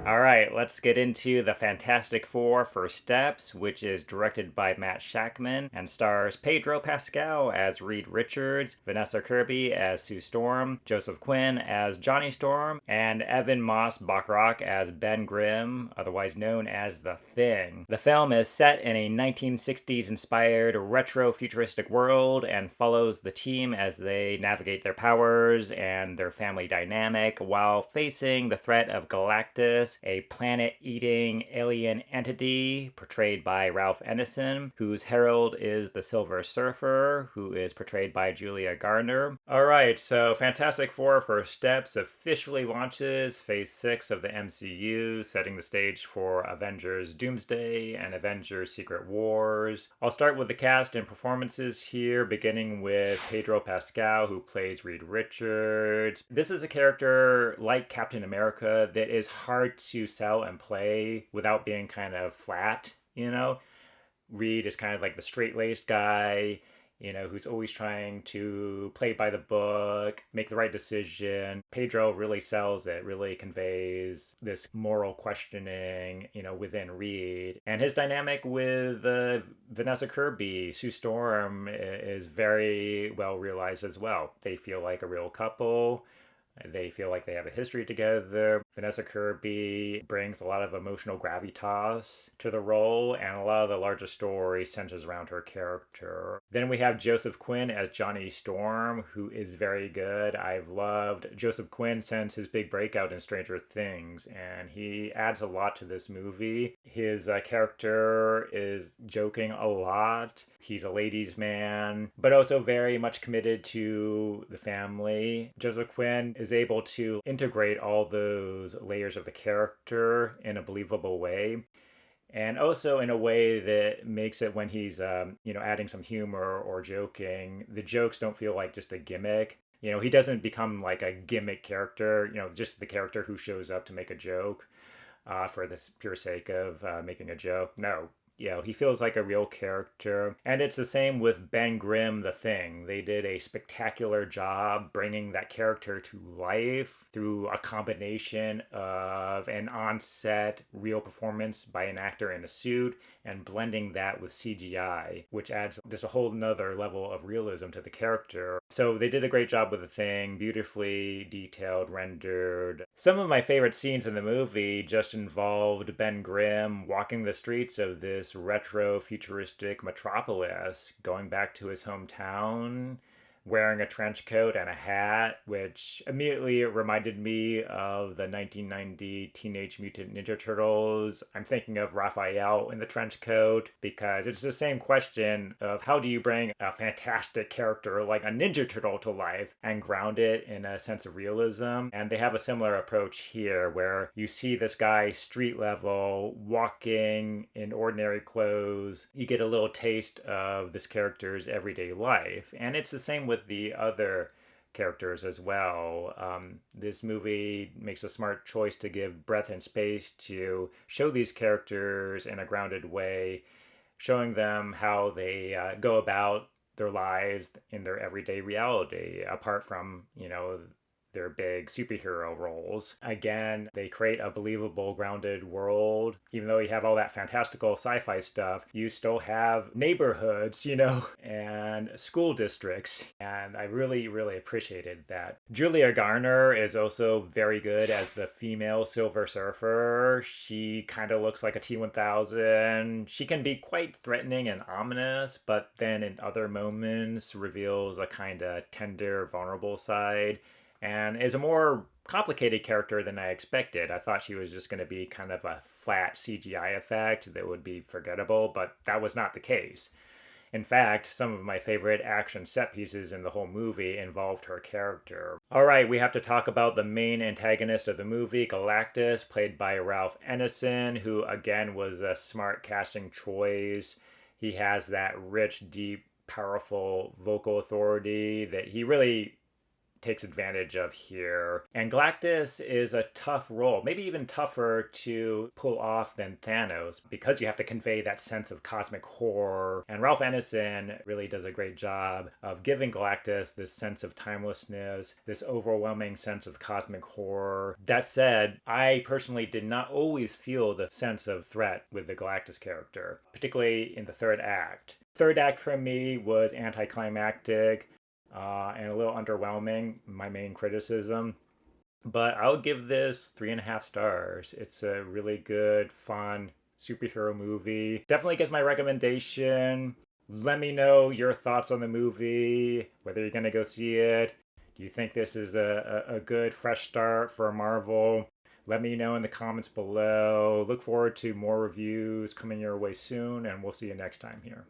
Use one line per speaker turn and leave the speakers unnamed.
All right, let's get into The Fantastic Four First Steps, which is directed by Matt Shakman and stars Pedro Pascal as Reed Richards, Vanessa Kirby as Sue Storm, Joseph Quinn as Johnny Storm, and Ebon Moss-Bachrach as Ben Grimm, otherwise known as The Thing. The film is set in a 1960s inspired retro-futuristic world and follows the team as they navigate their powers and their family dynamic while facing the threat of Galactus, a planet-eating alien entity portrayed by Ralph Ineson, whose herald is the Silver Surfer, who is portrayed by Julia Garner. Alright, so Fantastic Four First Steps officially launches Phase 6 of the MCU, setting the stage for Avengers Doomsday and Avengers Secret Wars. I'll start with the cast and performances here, beginning with Pedro Pascal, who plays Reed Richards. This is a character like Captain America that is hard to sell and play without being kind of flat, you know? Reed is kind of like the straight-laced guy, who's always trying to play by the book, make the right decision. Pedro really sells it, really conveys this moral questioning, within Reed. And his dynamic with Vanessa Kirby, Sue Storm, is very well realized as well. They feel like a real couple. They feel like they have a history together. Vanessa Kirby brings a lot of emotional gravitas to the role, and a lot of the larger story centers around her character. Then we have Joseph Quinn as Johnny Storm, who is very good. I've loved Joseph Quinn since his big breakout in Stranger Things, and he adds a lot to this movie. His character is joking a lot. He's a ladies' man, but also very much committed to the family. Joseph Quinn is able to integrate all those layers of the character in a believable way, and also in a way that makes it, when he's adding some humor or joking, the jokes don't feel like just a gimmick. He doesn't become like a gimmick character, just the character who shows up to make a joke for the pure sake of making a joke. No, he feels like a real character. And it's the same with Ben Grimm, the Thing. They did a spectacular job bringing that character to life through a combination of an on-set real performance by an actor in a suit and blending that with CGI, which adds just a whole nother level of realism to the character. So they did a great job with the Thing, beautifully detailed, rendered. Some of my favorite scenes in the movie just involved Ben Grimm walking the streets of this retro futuristic metropolis, going back to his hometown, wearing a trench coat and a hat, which immediately reminded me of the 1990 Teenage Mutant Ninja Turtles. I'm thinking of Raphael in the trench coat, because it's the same question of how do you bring a fantastic character like a Ninja Turtle to life and ground it in a sense of realism. And they have a similar approach here, where you see this guy street level, walking in ordinary clothes. You get a little taste of this character's everyday life. And it's the same with the other characters as well. This movie makes a smart choice to give breadth and space to show these characters in a grounded way, showing them how they go about their lives in their everyday reality, apart from, their big superhero roles. Again, they create a believable, grounded world. Even though you have all that fantastical sci-fi stuff, you still have neighborhoods, and school districts. And I really, really appreciated that. Julia Garner is also very good as the female Silver Surfer. She kind of looks like a T-1000. She can be quite threatening and ominous, but then in other moments reveals a kind of tender, vulnerable side, and is a more complicated character than I expected. I thought she was just going to be kind of a flat CGI effect that would be forgettable, but that was not the case. In fact, some of my favorite action set pieces in the whole movie involved her character. Alright, we have to talk about the main antagonist of the movie, Galactus, played by Ralph Ineson, who again was a smart casting choice. He has that rich, deep, powerful vocal authority that he really takes advantage of here. And Galactus is a tough role, maybe even tougher to pull off than Thanos, because you have to convey that sense of cosmic horror. And Ralph Ineson really does a great job of giving Galactus this sense of timelessness, this overwhelming sense of cosmic horror. That said, I personally did not always feel the sense of threat with the Galactus character, particularly in the third act. Third act for me was anticlimactic and a little underwhelming, my main criticism. But I'll give this 3.5 stars. It's a really good, fun superhero movie. Definitely gets my recommendation. Let me know your thoughts on the movie, whether you're going to go see it. Do you think this is a good, fresh start for Marvel? Let me know in the comments below. Look forward to more reviews coming your way soon, and we'll see you next time here.